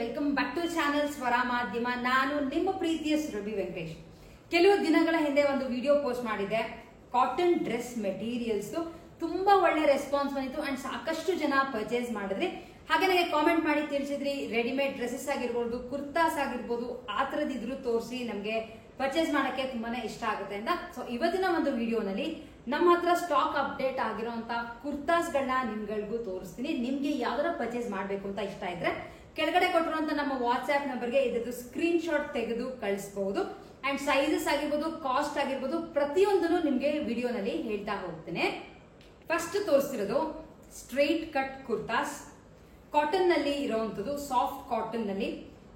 Welcome back to channel ಸ್ವರ ಮಾಧ್ಯಮ. ನಾನು ನಿಮ್ಮ ಪ್ರೀತಿಯ ಸುರಭಿ ವೆಂಕಟೇಶ್. ಕೆಲವು ದಿನಗಳ ಹಿಂದೆ ಒಂದು ವಿಡಿಯೋ ಪೋಸ್ಟ್ ಮಾಡಿದೆ. ಕಾಟನ್ ಡ್ರೆಸ್ ಮೆಟೀರಿಯಲ್ಸ್ ತುಂಬಾ ಒಳ್ಳೆ ರೆಸ್ಪಾನ್ಸ್ ಬಂದಿತ್ತು ಅಂಡ್ ಸಾಕಷ್ಟು ಜನ ಪರ್ಚೇಸ್ ಮಾಡಿದ್ರಿ. ಹಾಗೆ ನನಗೆ ಕಾಮೆಂಟ್ ಮಾಡಿ ತಿಳಿಸಿದ್ರಿ, ರೆಡಿಮೇಡ್ ಡ್ರೆಸ್ಸಸ್ ಆಗಿರ್ಬೋದು, ಕುರ್ತಾಸ್ ಆಗಿರ್ಬೋದು, ಆ ತರದಿದ್ರು ತೋರಿಸಿ ನಮ್ಗೆ ಪರ್ಚೇಸ್ ಮಾಡಕ್ಕೆ ತುಂಬಾನೇ ಇಷ್ಟ ಆಗುತ್ತೆ ಅಂತ. ಸೊ ಇವತ್ತಿನ ಒಂದು ವಿಡಿಯೋನಲ್ಲಿ ನಮ್ಮ ಹತ್ರ ಸ್ಟಾಕ್ ಅಪ್ಡೇಟ್ ಆಗಿರುವಂತ ಕುರ್ತಾಸ್ ಗಳನ್ನ ನಿಮ್ಗಳಿಗೂ ತೋರಿಸ್ತೀನಿ. ನಿಮ್ಗೆ ಯಾವ್ದಾರ ಪರ್ಚೇಸ್ ಮಾಡ್ಬೇಕು ಅಂತ ಇಷ್ಟ ಇದ್ರೆ ಕೆಳಗಡೆ ಕೊಟ್ಟಿರುವಂತ ನಮ್ಮ ವಾಟ್ಸ್ಆಪ್ ನಂಬರ್ಗೆ ಇದ್ದು ಸ್ಕ್ರೀನ್ ಶಾಟ್ ತೆಗೆದು ಕಳಿಸಬಹುದು. ಅಂಡ್ ಸೈಜಸ್ ಆಗಿರ್ಬೋದು, ಕಾಸ್ಟ್ ಆಗಿರ್ಬೋದು, ಪ್ರತಿಯೊಂದನ್ನು ನಿಮ್ಗೆ ವಿಡಿಯೋನಲ್ಲಿ ಹೇಳ್ತಾ ಹೋಗ್ತೇನೆ. ಫಸ್ಟ್ ತೋರಿಸ್ತಿರೋದು ಸ್ಟ್ರೈಟ್ ಕಟ್ ಕುರ್ತಾಸ್. ಕಾಟನ್ ನಲ್ಲಿ ಇರುವಂತದ್ದು, ಸಾಫ್ಟ್ ಕಾಟನ್ ನಲ್ಲಿ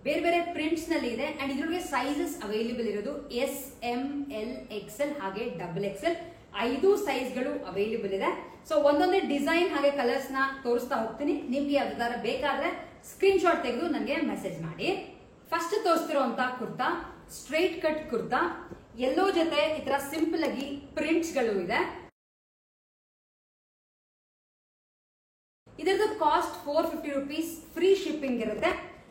ಬೇರೆ ಬೇರೆ ಪ್ರಿಂಟ್ಸ್ ನಲ್ಲಿ ಇದೆ. ಅಂಡ್ ಇದ್ರೊಳಗೆ ಸೈಜಸ್ ಅವೈಲೇಬಲ್ ಇರೋದು ಎಸ್, ಎಂ, ಎಲ್, ಎಕ್ಸೆಲ್ ಹಾಗೆ ಡಬಲ್ ಎಕ್ಸೆಲ್ 5 ಸೈಜ್ಗಳು ಅವೈಲೇಬಲ್ ಇದೆ. ಸೊ ಒಂದೊಂದೇ ಡಿಸೈನ್ ಹಾಗೆ ಕಲರ್ಸ್ ನ ತೋರಿಸ್ತಾ ಹೋಗ್ತೀನಿ. ನಿಮ್ಗೆ ಯಾವ್ದಾರ ಬೇಕಾದ್ರೆ ಸ್ಕ್ರೀನ್ ಶಾಟ್ ತೆಗೆದು ನನಗೆ ಮೆಸೇಜ್ ಮಾಡಿ. ಫಸ್ಟ್ ತೋರಿಸ್ತಿರುವಂತ ಕುರ್ತಾ ಸ್ಟ್ರೈಟ್ ಕಟ್ ಕುರ್ತಾ, ಎಲ್ಲೋ ಜೊತೆ ಈ ತರ ಸಿಂಪಲ್ ಆಗಿ ಪ್ರಿಂಟ್ಸ್ ಗಳು ಇದೆ. ಇದರದ್ದು ಕಾಸ್ಟ್ 450 rupees, ಫ್ರೀ ಶಿಪ್ಪಿಂಗ್ ಇರುತ್ತೆ.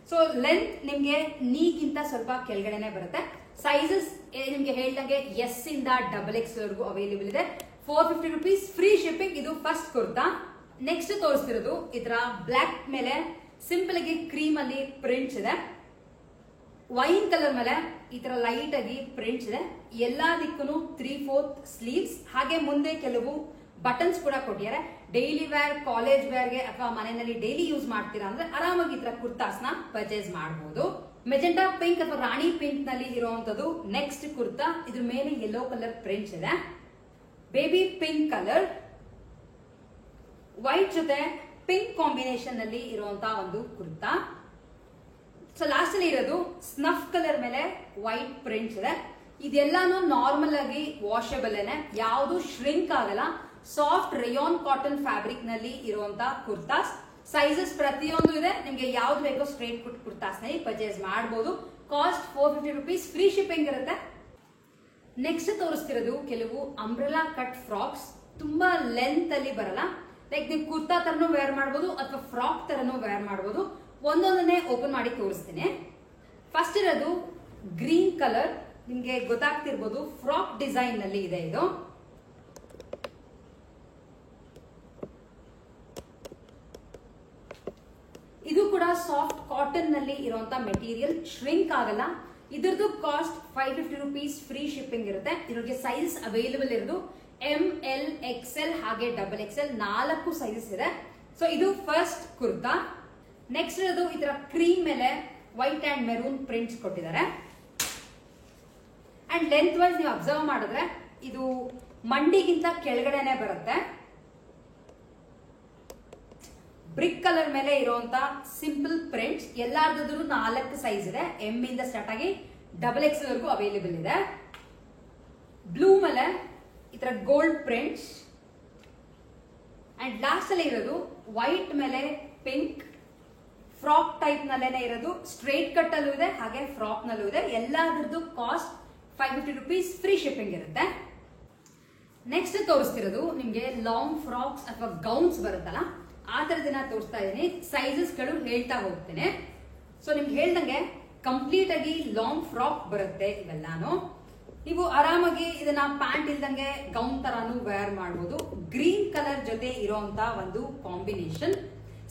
ಸೊ ಲೆಂತ್ ನಿಮ್ಗೆ ನೀಗಿಂತ ಸ್ವಲ್ಪ ಕೆಳಗಡೆನೆ ಬರುತ್ತೆ. ಸೈಜಸ್ ನಿಮ್ಗೆ ಹೇಳ್ದಂಗೆ ಎಸ್ ಇಂದ ಡಬಲ್ ಎಕ್ಸ್ ವರೆಗೂ ಅವೈಲೇಬಲ್ ಇದೆ. 450 rupees, ಫ್ರೀ ಶಿಪ್ಪಿಂಗ್. ಇದು ಫಸ್ಟ್ ಕುರ್ತಾ. ನೆಕ್ಸ್ಟ್ ತೋರಿಸ್ತಿರೋದು ಇದರ ಬ್ಲಾಕ್ ಮೇಲೆ ಸಿಂಪಲ್ ಆಗಿ ಕ್ರೀಮ್ ಅಲ್ಲಿ ಪ್ರಿಂಟ್ಸ್ ಇದೆ. ವೈನ್ ಕಲರ್ ಮೇಲೆ ಈ ತರ ಲೈಟ್ ಆಗಿ ಪ್ರಿಂಟ್ಸ್ ಇದೆ. ಎಲ್ಲಾ ದಿಕ್ಕೂ 3/4 ಸ್ಲೀವ್ಸ್ ಹಾಗೆ ಮುಂದೆ ಕೆಲವು ಬಟನ್ಸ್ ಕೂಡ ಕೊಟ್ಟಿದ್ದಾರೆ. ಡೈಲಿ ವೇರ್, ಕಾಲೇಜ್ ವೇರ್ಗೆ ಅಥವಾ ಮನೆಯಲ್ಲಿ ಡೈಲಿ ಯೂಸ್ ಮಾಡ್ತೀರಾ ಅಂದ್ರೆ ಆರಾಮಾಗಿ ಈ ತರ ಕುರ್ತಾಸ್ ನ ಪರ್ಚೇಸ್ ಮಾಡಬಹುದು. ಮೆಜೆಂಟಾ ಪಿಂಕ್ ಅಥವಾ ರಾಣಿ ಪಿಂಕ್ ನಲ್ಲಿ ಇರುವಂತದ್ದು ನೆಕ್ಸ್ಟ್ ಕುರ್ತಾ. ಇದ್ರ ಮೇಲೆ ಯೆಲ್ಲೋ ಕಲರ್ ಪ್ರಿಂಟ್ಸ್ ಇದೆ. ಬೇಬಿ ಪಿಂಕ್ ಕಲರ್, ವೈಟ್ ಜೊತೆ ಪಿಂಕ್ ಕಾಂಬಿನೇಷನ್ ನಲ್ಲಿ ಇರುವಂತಹ ಒಂದು ಕುರ್ತಾ. ಸೊ ಲಾಸ್ಟ್ ಅಲ್ಲಿ ಇರೋದು ಸ್ನಫ್ ಕಲರ್ ಮೇಲೆ ವೈಟ್ ಪ್ರಿಂಟ್ಸ್ ಇದೆ. ಇದೆಲ್ಲಾನು ನಾರ್ಮಲ್ ಆಗಿ ವಾಷಬಲ್, ಯಾವುದು ಶ್ರಿಂಕ್ ಆಗಲ್ಲ. ಸಾಫ್ಟ್ ರೇಯಾನ್ ಕಾಟನ್ ಫ್ಯಾಬ್ರಿಕ್ ನಲ್ಲಿ ಇರುವಂತಹ ಕುರ್ತಾಸ್. ಸೈಜಸ್ ಪ್ರತಿಯೊಂದು ಇದೆ. ನಿಮ್ಗೆ ಯಾವ್ದು ಬೇಕೋ ಸ್ಟ್ರೈಟ್ ಕಟ್ ಕುರ್ತಾಸ್ ನಲ್ಲಿ ಪರ್ಚೇಸ್ ಮಾಡಬಹುದು. ಕಾಸ್ಟ್ 450 rupees, ಫ್ರೀ ಶಿಪ್ಪಿಂಗ್ ಇರುತ್ತೆ. ನೆಕ್ಸ್ಟ್ ತೋರಿಸ್ತಿರೋದು ಕೆಲವು ಅಂಬ್ರೆಲಾ ಕಟ್ ಫ್ರಾಕ್ಸ್. ತುಂಬಾ ಲೆಂತ್ ಅಲ್ಲಿ ಬರಲ್ಲ. ಲೈಕ್ ನೀವು ಕುರ್ತಾ ತರನು ವೇರ್ ಮಾಡಬಹುದು ಅಥವಾ ಫ್ರಾಕ್ ತರನು ವೇರ್ ಮಾಡಬಹುದು. ಒಂದೊಂದನ್ನೇ ಓಪನ್ ಮಾಡಿ ತೋರಿಸ್ತೀನಿ. ಫಸ್ಟ್ ಇರೋದು ಗ್ರೀನ್ ಕಲರ್. ನಿಮ್ಗೆ ಗೊತ್ತಾಗ್ತಿರ್ಬೋದು, ಫ್ರಾಕ್ ಡಿಸೈನ್ ನಲ್ಲಿ ಇದೆ ಇದು. ಇದು ಕೂಡ ಸಾಫ್ಟ್ ಕಾಟನ್ ನಲ್ಲಿ ಇರುವಂತ ಮೆಟೀರಿಯಲ್, ಶ್ರಿಂಕ್ ಆಗಲ್ಲ. ಇದ್ರದ್ದು ಕಾಸ್ಟ್ 550 rupees, ಫ್ರೀ ಶಿಪ್ಪಿಂಗ್ ಇರುತ್ತೆ. ಇದ್ರಿಗೆ ಸೈಜ್ ಅವೈಲೇಬಲ್ ಇರೋದು ಎಂ, ಎಲ್, ಎಕ್ಸೆಲ್ ಹಾಗೆ ಡಬಲ್ ಎಕ್ಸೆಲ್ 4 ಸೈಜಸ್ ಇದೆ. ಸೊ ಇದು ಫಸ್ಟ್ ಕುರ್ತಾ. ನೆಕ್ಸ್ಟ್ ಇರೋದು ಈ ತರ ಕ್ರೀಮ್ ಮೇಲೆ ವೈಟ್ ಅಂಡ್ ಮೆರೂನ್ ಪ್ರಿಂಟ್ಸ್ ಕೊಟ್ಟಿದ್ದಾರೆ. ಅಂಡ್ ಲೆಂತ್ ವೈಸ್ ನೀವು ಅಬ್ಸರ್ವ್ ಮಾಡಿದ್ರೆ ಇದು ಮಂಡಿಗಿಂತ ಕೆಳಗಡೆನೆ ಬರುತ್ತೆ. ಬ್ರಿಕ್ ಕಲರ್ ಮೇಲೆ ಇರುವಂತ ಸಿಂಪಲ್ ಪ್ರಿಂಟ್ಸ್. ಎಲ್ಲಾರ್ದು 4 ಸೈಜ್ ಇದೆ. ಎಂ ಇಂದ ಸ್ಟಾರ್ಟ್ ಆಗಿ ಡಬಲ್ ಎಕ್ಸ್ ವರೆಗೂ ಅವೈಲೇಬಲ್ ಇದೆ. ಬ್ಲೂ ಮೇಲೆ ಈ ತರ ಗೋಲ್ಡ್ ಪ್ರಿಂಟ್ಸ್. ಅಂಡ್ ಲಾಸ್ಟ್ ಅಲ್ಲಿ ಇರೋದು ವೈಟ್ ಮೇಲೆ ಪಿಂಕ್, ಫ್ರಾಕ್ ಟೈಪ್ ನಲ್ಲೇನೆ ಇರೋದು. ಸ್ಟ್ರೈಟ್ ಕಟ್ ಅಲ್ಲೂ ಇದೆ ಹಾಗೆ ಫ್ರಾಕ್ ನಲ್ಲೂ ಇದೆ. ಎಲ್ಲಾದ್ರದ್ದು ಕಾಸ್ಟ್ 550 rupees, ಫ್ರೀ ಶಿಪ್ಪಿಂಗ್ ಇರುತ್ತೆ. ನೆಕ್ಸ್ಟ್ ತೋರಿಸ್ತಿರೋದು ನಿಮ್ಗೆ ಲಾಂಗ್ ಫ್ರಾಕ್ಸ್ ಅಥವಾ ಗೌನ್ಸ್ ಬರುತ್ತಲ್ಲ, ಆ ತರದನ್ನ ತೋರಿಸ್ತಾ ಇದ್ದೀನಿ. ಸೈಜಸ್ ಗಳು ಹೇಳ್ತಾ ಹೋಗ್ತೇನೆ. ಸೊ ನಿಮ್ಗೆ ಹೇಳ್ದಂಗೆ ಕಂಪ್ಲೀಟ್ ಆಗಿ ಲಾಂಗ್ ಫ್ರಾಕ್ ಬರುತ್ತೆ ಇವೆಲ್ಲಾನು. ನೀವು ಆರಾಮಾಗಿ ಇದನ್ನ ಪ್ಯಾಂಟ್ ಇಲ್ದಂಗೆ ಗೌನ್ ತರಾನು ವೇರ್ ಮಾಡಬಹುದು. ಗ್ರೀನ್ ಕಲರ್ ಜೊತೆ ಇರುವಂತ ಒಂದು ಕಾಂಬಿನೇಷನ್.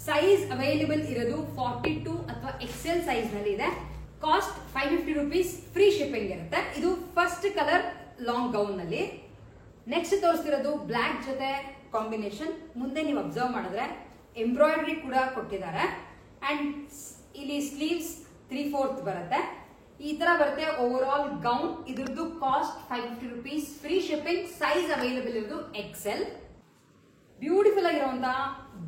ಸೈಜ್ ಅವೈಲೇಬಲ್ ಇರೋದು 42 ಅಥವಾ ಎಕ್ಸೆಲ್ ಸೈಜ್ ನಲ್ಲಿ ಇದೆ. ಕಾಸ್ಟ್ 550 rupees, ಫ್ರೀ ಶಿಪ್ಪಿಂಗ್ ಇರುತ್ತೆ. ಇದು ಫಸ್ಟ್ ಕಲರ್ ಲಾಂಗ್ ಗೌನ್ ನಲ್ಲಿ. ನೆಕ್ಸ್ಟ್ ತೋರಿಸ್ತಿರೋದು ಬ್ಲಾಕ್ ಜೊತೆ ಕಾಂಬಿನೇಷನ್. ಮುಂದೆ ನೀವು ಅಬ್ಸರ್ವ್ ಮಾಡಿದ್ರೆ ಎಂಬ್ರಾಯ್ಡರಿ ಕೂಡ ಕೊಟ್ಟಿದ್ದಾರೆ. ಅಂಡ್ ಇಲ್ಲಿ ಸ್ಲೀವ್ಸ್ 3/4 ಬರುತ್ತೆ. ಈ ತರ ಬರುತ್ತೆ ಓವರ್ ಆಲ್ ಗೌನ್. ಇದ್ರದ್ದು cost 550 rupees, free shipping. Size available ಇರೋದು ಎಕ್ಸೆಲ್. ಬ್ಯೂಟಿಫುಲ್ ಆಗಿರುವಂತಹ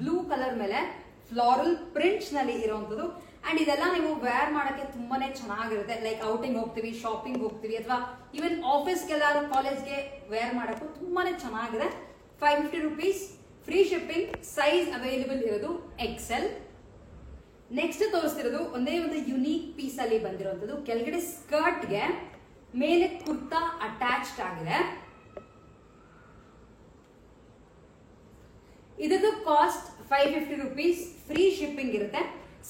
ಬ್ಲೂ ಕಲರ್ ಮೇಲೆ ಫ್ಲಾರಲ್ ಪ್ರಿಂಟ್ಸ್ ನಲ್ಲಿ ಇರುವಂತದ್ದು. ಅಂಡ್ ಇದೆಲ್ಲ ನೀವು ವೇರ್ ಮಾಡಕ್ಕೆ ತುಂಬಾನೇ ಚೆನ್ನಾಗಿರುತ್ತೆ. ಲೈಕ್ ಔಟಿಂಗ್ ಹೋಗ್ತೀವಿ, ಶಾಪಿಂಗ್ ಹೋಗ್ತೀವಿ, ಅಥವಾ ಈವನ್ ಆಫೀಸ್ಗೆಲ್ಲ ಕಾಲೇಜ್ಗೆ ವೇರ್ ಮಾಡಕ್ಕೂ ತುಂಬಾನೇ ಚೆನ್ನಾಗಿದೆ. 550 rupees, free shipping. Size available ಇರೋದು ಎಕ್ಸೆಲ್. ನೆಕ್ಸ್ಟ್ ತೋರಿಸ್ತಿರೋದು ಒಂದೇ ಒಂದು ಯುನೀಕ್ ಪೀಸ್ ಅಲ್ಲಿ ಬಂದಿರುವಂತದ್ದು. ಕೆಳಗಡೆ ಸ್ಕರ್ಟ್ ಗೆ ಮೇಲೆ ಕುರ್ತಾ ಅಟ್ಯಾಚ್ಡ್ ಆಗಿದೆ. ಇದರದ್ದು ಕಾಸ್ಟ್ 550 rupees, ಫ್ರೀ ಶಿಪ್ಪಿಂಗ್ ಇರುತ್ತೆ.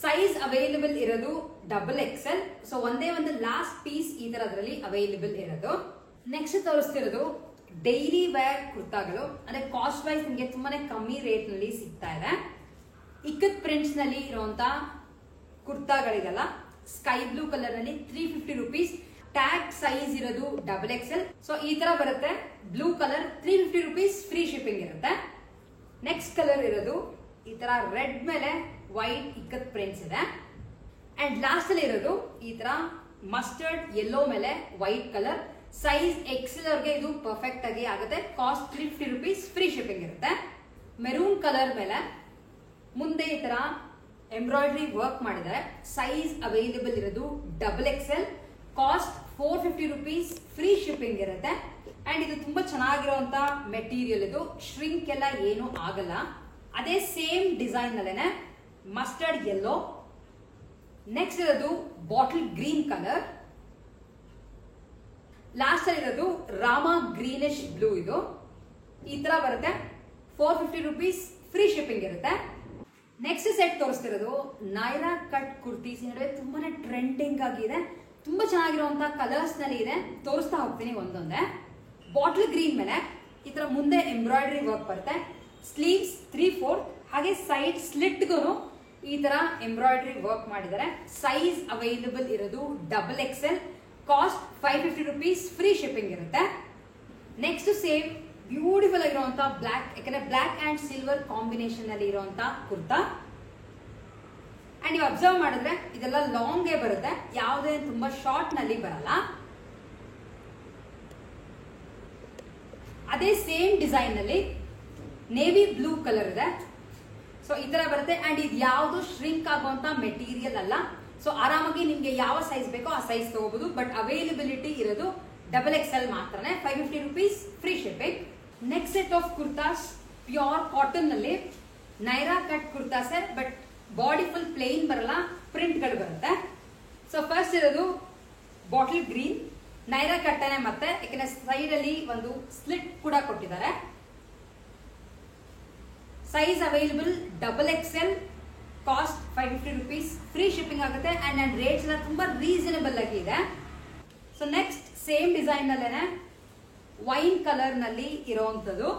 ಸೈಜ್ ಅವೈಲೇಬಲ್ ಇರೋದು XXL. ಸೊ ಒಂದೇ ಒಂದು ಲಾಸ್ಟ್ ಪೀಸ್ ಈ ತರದ್ರಲ್ಲಿ ಅವೈಲೇಬಲ್ ಇರೋದು. ನೆಕ್ಸ್ಟ್ ತೋರಿಸ್ತಿರೋದು ಡೈಲಿ ವೇರ್ ಕುರ್ತಾಗಳು. ಅಂದ್ರೆ ಕಾಸ್ಟ್ ವೈಸ್ ನಿಮಗೆ ತುಂಬಾನೇ ಕಮ್ಮಿ ರೇಟ್ ನಲ್ಲಿ ಸಿಗ್ತಾ ಇದೆ. ಇಕ್ಕತ್ ಪ್ರಿಂಟ್ಸ್ ನಲ್ಲಿ ಇರುವಂತ ಕುರ್ತಾಗಳಿಗಲ್ಲ, ಸ್ಕೈ ಬ್ಲೂ ಕಲರ್ ನಲ್ಲಿ 350 rupees. ಟ್ಯಾಗ್ ಸೈಜ್ ಇರೋದು XXL. ಸೊ ಈ ತರ ಬರುತ್ತೆ. Blue colour 350 rupees, free shipping ಇರುತ್ತೆ. ನೆಕ್ಸ್ಟ್ ಕಲರ್ ಇರೋದು ಈ ತರ ರೆಡ್ ಮೇಲೆ ವೈಟ್ ಇಕ್ಕತ್ ಪ್ರಿಂಟ್ಸ್ ಇದೆ. ಅಂಡ್ ಲಾಸ್ಟ್ ಅಲ್ಲಿ ಇರೋದು ಈ ತರ ಮಸ್ಟರ್ಡ್ ಯೆಲ್ಲೋ ಮೇಲೆ ವೈಟ್ ಕಲರ್. ಸೈಜ್ XL ಅವ್ರಿಗೆ ಇದು ಪರ್ಫೆಕ್ಟ್ ಆಗಿ ಆಗುತ್ತೆ. ಕಾಸ್ಟ್ 350 rupees, ಫ್ರೀ ಶಿಪ್ಪಿಂಗ್ ಇರುತ್ತೆ. ಮೆರೂನ್ ಕಲರ್ ಮೇಲೆ ಮುಂದೆ ಈ ತರ ಎಂಬ್ರಾಯ್ಡ್ರಿ ವರ್ಕ್ ಮಾಡಿದ್ದಾರೆ. ಸೈಜ್ ಅವೈಲೇಬಲ್ ಇರೋದು XXL. Cost 450 rupees, free shipping ಇರುತ್ತೆ. ಅಂಡ್ ಇದು ತುಂಬಾ ಚೆನ್ನಾಗಿರುವಂತ ಮೆಟೀರಿಯಲ್. ಇದು ಶ್ರಿಂಕ್ ಎಲ್ಲ ಏನು ಆಗಲ್ಲ. ಅದೇ ಸೇಮ್ ಡಿಸೈನ್ ನಲ್ಲೇನೆ ಮಸ್ಟರ್ಡ್ ಯೆಲ್ಲೋ. ನೆಕ್ಸ್ಟ್ ಇರೋದು ಬಾಟಲ್ ಗ್ರೀನ್ ಕಲರ್. ಲಾಸ್ಟ್ ಅಲ್ಲಿ ಇರೋದು ರಾಮ ಗ್ರೀನಿಶ್ ಬ್ಲೂ. ಇದು ಈ ತರ ಬರುತ್ತೆ. 450 rupees, ಫ್ರೀ ಶಿಪ್ಪಿಂಗ್ ಇರುತ್ತೆ. ನೆಕ್ಸ್ಟ್ ಸೆಟ್ ತೋರಿಸ್ತಿರೋದು ನೈರಾ ಕಟ್ ಕುರ್ತೀಸ್. ನಡುವೆ ತುಂಬಾನೇ ಟ್ರೆಂಡಿಂಗ್ ಆಗಿದೆ. ತುಂಬಾ ಚೆನ್ನಾಗಿರುವಂತಹ ಕಲರ್ಸ್ ನಲ್ಲಿ ಇದೆ. ತೋರಿಸ್ತಾ ಹೋಗ್ತೀನಿ ಒಂದೊಂದೇ. ಬಾಟಲ್ ಗ್ರೀನ್ ಮೇಲೆ ಈ ತರ ಮುಂದೆ ಎಂಬ್ರಾಯ್ಡ್ರಿ ವರ್ಕ್ ಬರುತ್ತೆ. ಸ್ಲೀವ್ಸ್ 3/4 ಹಾಗೆ ಸೈಡ್ ಸ್ಲಿಟ್ಗೂ ಈ ತರ ಎಂಬ್ರಾಯ್ಡ್ರಿ ವರ್ಕ್ ಮಾಡಿದ್ದಾರೆ. ಸೈಜ್ ಅವೈಲೇಬಲ್ ಇರೋದು XXL. Cost 550 rupees, free shipping ಇರುತ್ತೆ. ನೆಕ್ಸ್ಟ್ ಸೇಮ್ ಬ್ಯೂಟಿಫುಲ್ ಆಗಿರುವಂತ ಬ್ಲಾಕ್, ಯಾಕಂದ್ರೆ ಬ್ಲಾಕ್ ಅಂಡ್ ಸಿಲ್ವರ್ ಕಾಂಬಿನೇಷನ್ ಅಲ್ಲಿ ಇರುವಂತ ಕುರ್ತಾ. ಅಂಡ್ ನೀವು ಅಬ್ಸರ್ವ್ ಮಾಡಿದ್ರೆ ಇದೆಲ್ಲ ಲಾಂಗ್ ಬರುತ್ತೆ, ಯಾವುದೇ ತುಂಬಾ ಶಾರ್ಟ್ ನಲ್ಲಿ ಬರಲ್ಲ. ಅದೇ ಸೇಮ್ ಡಿಸೈನ್ ನಲ್ಲಿ ನೇವಿ ಬ್ಲೂ ಕಲರ್ ಇದೆ. ಸೊ ಈ ತರ ಬರುತ್ತೆ. ಅಂಡ್ ಇದು ಯಾವುದು ಶ್ರಿಂಕ್ ಆಗುವಂತ ಮೆಟೀರಿಯಲ್ ಅಲ್ಲ. ಸೊ ಆರಾಮಾಗಿ ನಿಮ್ಗೆ ಯಾವ ಸೈಜ್ ಬೇಕೋ ಆ ಸೈಜ್ ತಗೋಬಹುದು. ಬಟ್ ಅವೈಲೇಬಿಲಿಟಿ ಇರೋದು XXL ಮಾತ್ರನೇ. 550 rupees, free shipping. Next set of kurtas pure cotton ನಲ್ಲಿ Naira cut kurtas. But body full plain ಬರಲ್ಲ, ಪ್ರಿಂಟ್ ಗಳು ಬರುತ್ತೆ. ಸೊ ಫಸ್ಟ್ ಇರೋದು ಬಾಟಲ್ ಗ್ರೀನ್ ನೈರಾ ಕಟ್ಟನೆ. ಮತ್ತೆ ಯಾಕಂದ್ರೆ ಸೈಡ್ ಅಲ್ಲಿ ಒಂದು ಸ್ಲಿಟ್ ಕೂಡ ಕೊಟ್ಟಿದ್ದಾರೆ. Size available XXL. Cost 550 rupees, free shipping ಆಗುತ್ತೆ. ಅಂಡ್ ರೇಟ್ಸ್ ಎಲ್ಲ ತುಂಬಾ ರೀಸನಬಲ್ ಆಗಿ ಇದೆ. ಸೊ ನೆಕ್ಸ್ಟ್ ಸೇಮ್ ಡಿಸೈನ್ ನಲ್ಲೇನೆ ವೈನ್ ಕಲರ್ ನಲ್ಲಿ ಇರುವಂತದ್ದು.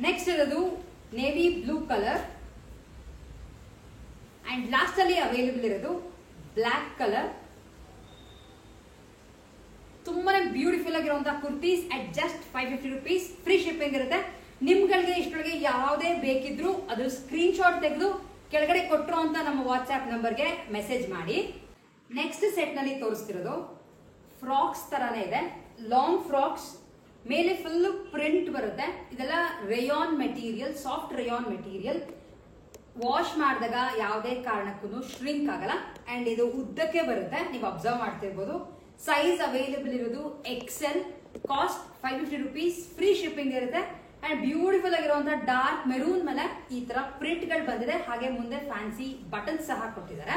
ನೆಕ್ಸ್ಟ್ ಇರೋದು navy blue colour. And last ಅಲ್ಲಿ ಅವೈಲೇಬಲ್ ಇರೋದು ಬ್ಲಾಕ್ ಕಲರ್. ತುಂಬಾನೇ ಬ್ಯೂಟಿಫುಲ್ ಆಗಿರುವಂತಹ kurtis at just 550 rupees, free shipping ಇರುತ್ತೆ. ನಿಮ್ಗಳಿಗೆ ಇಷ್ಟೊಳಗೆ ಯಾವುದೇ ಬೇಕಿದ್ರು ಅದ್ರ ಸ್ಕ್ರೀನ್ ಶಾಟ್ ತೆಗೆದು ಕೆಳಗಡೆ ಕೊಟ್ಟರು ಅಂತ ನಮ್ಮ ವಾಟ್ಸ್ಆಪ್ ನಂಬರ್ಗೆ ಮೆಸೇಜ್ ಮಾಡಿ. ನೆಕ್ಸ್ಟ್ ಸೆಟ್ ನಲ್ಲಿ ತೋರಿಸ್ತಿರೋದು ಫ್ರಾಕ್ಸ್ ತರಾನೇ ಇದೆ. ಲಾಂಗ್ ಫ್ರಾಕ್ಸ್ ಮೇಲೆ ಫುಲ್ ಪ್ರಿಂಟ್ ಬರುತ್ತೆ. ಇದೆಲ್ಲ rayon material, soft rayon material. Wash ಮಾಡಿದಾಗ ಯಾವುದೇ ಕಾರಣಕ್ಕೂ ಶ್ರಿಂಕ್ ಆಗಲ್ಲ. ಅಂಡ್ ಇದು ಉದ್ದಕ್ಕೆ ಬರುತ್ತೆ, ನೀವು ಅಬ್ಸರ್ವ್ ಮಾಡ್ತಿರ್ಬೋದು. ಸೈಜ್ ಅವೈಲೇಬಲ್ ಇರೋದು XL. Cost 550 rupees, free shipping ಇರುತ್ತೆ. ಅಂಡ್ ಬ್ಯೂಟಿಫುಲ್ ಆಗಿರುವಂತಹ ಡಾರ್ಕ್ ಮೆರೂನ್ ಮೇಲೆ ಈ ತರ ಪ್ರಿಂಟ್ ಗಳು ಬಂದಿದೆ. ಹಾಗೆ ಮುಂದೆ ಫ್ಯಾನ್ಸಿ ಬಟನ್ ಸಹ ಕೊಟ್ಟಿದ್ದಾರೆ.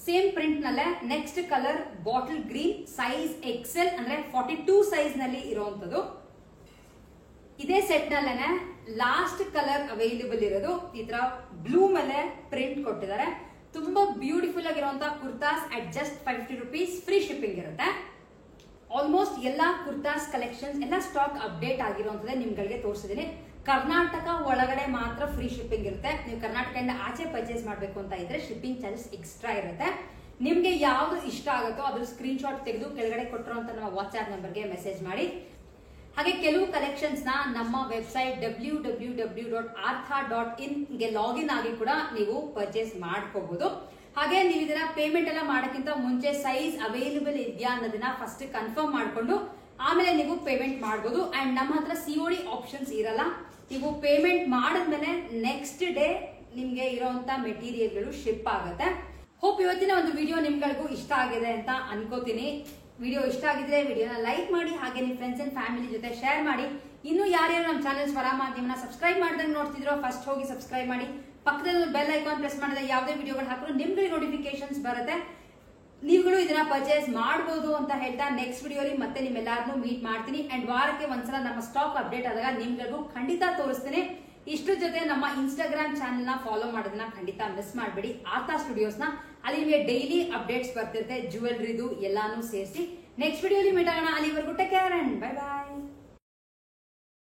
ಸೇಮ್ ಪ್ರಿಂಟ್ ನಲ್ಲೇ next colour bottle green. Size XL ಅಂದ್ರೆ 42 ಸೈಜ್ ನಲ್ಲಿ ಇರುವಂತದ್ದು. ಇದೇ ಸೆಟ್ ನಲ್ಲೇನೆ ಲಾಸ್ಟ್ ಕಲರ್ ಅವೈಲೇಬಲ್ ಇರೋದು ಈ ತರ ಬ್ಲೂ ಮೇಲೆ ಪ್ರಿಂಟ್ ಕೊಟ್ಟಿದ್ದಾರೆ. ತುಂಬಾ ಬ್ಯೂಟಿಫುಲ್ ಆಗಿರುವಂತಹ kurtas at just 550 rupees, free shipping ಇರುತ್ತೆ. ಆಲ್ಮೋಸ್ಟ್ ಎಲ್ಲಾ ಕುರ್ತಾಸ್ ಕಲೆಕ್ಷನ್ಸ್ ಎಲ್ಲ ಸ್ಟಾಕ್ ಅಪ್ಡೇಟ್ ಆಗಿರುವಂತದ್ದೇ ನಿಮ್ಗಳಿಗೆ ತೋರಿಸಿದೀನಿ. ಕರ್ನಾಟಕ ಒಳಗಡೆ ಮಾತ್ರ ಫ್ರೀ ಶಿಪ್ಪಿಂಗ್ ಇರುತ್ತೆ. ನೀವು ಕರ್ನಾಟಕದಿಂದ ಆಚೆ ಪರ್ಚೇಸ್ ಮಾಡಬೇಕು ಅಂತ ಇದ್ರೆ ಶಿಪ್ಪಿಂಗ್ ಚಾರ್ಜಸ್ ಎಕ್ಸ್ಟ್ರಾ ಇರುತ್ತೆ. ನಿಮ್ಗೆ ಯಾವ್ದು ಇಷ್ಟ ಆಗುತ್ತೋ ಅದ್ರ ಸ್ಕ್ರೀನ್ ಶಾಟ್ ತೆಗೆದು ಕೆಳಗಡೆ ಕೊಟ್ಟಿರೋ ಅಂತ ನಮ್ಮ ವಾಟ್ಸ್ಆಪ್ ನಂಬರ್ಗೆ ಮೆಸೇಜ್ ಮಾಡಿ. ಹಾಗೆ ಕೆಲವು ಕಲೆಕ್ಷನ್ಸ್ ನ ನಮ್ಮ ವೆಬ್ಸೈಟ್ www.artha.in ಗೆ ಲಾಗಿನ್ ಆಗಿ ಕೂಡ ನೀವು ಪರ್ಚೇಸ್ ಮಾಡ್ಕೋಬಹುದು. ಹಾಗೆ ನೀವು ಇದನ್ನ ಪೇಮೆಂಟ್ ಎಲ್ಲ ಮಾಡೋಕ್ಕಿಂತ ಮುಂಚೆ ಸೈಜ್ ಅವೈಲೇಬಲ್ ಇದೆಯಾ ಅನ್ನೋದನ್ನ ಫಸ್ಟ್ ಕನ್ಫರ್ಮ್ ಮಾಡ್ಕೊಂಡು ಆಮೇಲೆ ನೀವು ಪೇಮೆಂಟ್ ಮಾಡಬಹುದು. ಅಂಡ್ ನಮ್ಮ ಹತ್ರ COD ಆಪ್ಷನ್ಸ್ ಇರಲ್ಲ. ನೀವು ಪೇಮೆಂಟ್ ಮಾಡಿದ್ಮೇಲೆ ನೆಕ್ಸ್ಟ್ ಡೇ ನಿಮ್ಗೆ ಇರೋಂತ ಮೆಟೀರಿಯಲ್ಗಳು ಶಿಪ್ ಆಗುತ್ತೆ. ಹೋಪ್ ಇವತ್ತಿನ ಒಂದು ವಿಡಿಯೋ ನಿಮ್ಗಳಿಗೂ ಇಷ್ಟ ಆಗಿದೆ ಅಂತ ಅನ್ಕೋತೀನಿ. ವಿಡಿಯೋ ಇಷ್ಟ ಆಗಿದ್ರೆ ವಿಡಿಯೋನ ಲೈಕ್ ಮಾಡಿ, ಹಾಗೆ ನಿಮ್ಮ ಫ್ರೆಂಡ್ಸ್ ಅಂಡ್ ಫ್ಯಾಮಿಲಿ ಜೊತೆ ಶೇರ್ ಮಾಡಿ. ಇನ್ನು ಯಾರ್ಯಾರು ನಮ್ಮ ಚಾನೆಲ್ ಸ್ವರ ಮಾಧ್ಯಮನ ಸಬ್ಸ್ಕ್ರೈಬ್ ಮಾಡ್ದಂಗೆ ನೋಡ್ತಿದ್ರೋ ಫಸ್ಟ್ ಹೋಗಿ ಸಬ್ಸ್ಕ್ರೈಬ್ ಮಾಡಿ. ಪಕ್ಕದಲ್ಲಿ ಬೆಲ್ ಐಕಾನ್ ಪ್ರೆಸ್ ಮಾಡಿದ್ರೆ ಯಾವುದೇ ವಿಡಿಯೋಗಳು ಹಾಕಿದ್ರು ನಿಮ್ಗಳಿಗೆ ನೋಟಿಫಿಕೇಶನ್ಸ್ ಬರುತ್ತೆ. ನೀವುಗಳು ಇದನ್ನ ಪರ್ಚೇಸ್ ಮಾಡಬಹುದು ಅಂತ ಹೇಳ್ತಾ ನೆಕ್ಸ್ಟ್ ವಿಡಿಯೋಲಿ ಮತ್ತೆ ನಿಮ್ಮೆಲ್ಲರನ್ನೂ ಮೀಟ್ ಮಾಡ್ತೀನಿ. ಅಂಡ್ ವಾರಕ್ಕೆ ಒಂದ್ಸಲ ನಮ್ಮ ಸ್ಟಾಕ್ ಅಪ್ಡೇಟ್ ಆದಾಗ ನಿಮ್ಗಳಿಗೂ ಖಂಡಿತ ತೋರಿಸ್ತೀನಿ. ಇಷ್ಟ್ರ ಜೊತೆ ನಮ್ಮ ಇನ್ಸ್ಟಾಗ್ರಾಮ್ ಚಾನೆಲ್ ನ ಫಾಲೋ ಮಾಡೋದನ್ನ ಖಂಡಿತ ಮಿಸ್ ಮಾಡಬೇಡಿ. ಆರ್ತಾ ಸ್ಟುಡಿಯೋಸ್ ನ ಅಲ್ಲಿ ನಿಮಗೆ ಡೈಲಿ ಅಪ್ಡೇಟ್ಸ್ ಬರ್ತಿರುತ್ತೆ, ಜ್ಯುವೆಲ್ರಿದು ಎಲ್ಲಾನು ಸೇರಿಸಿ. ನೆಕ್ಸ್ಟ್ ವಿಡಿಯೋಲಿ ಮೀಟ್ ಆಗೋಣ. ಅಲ್ಲಿವರೆಗೂ take care and bye bye.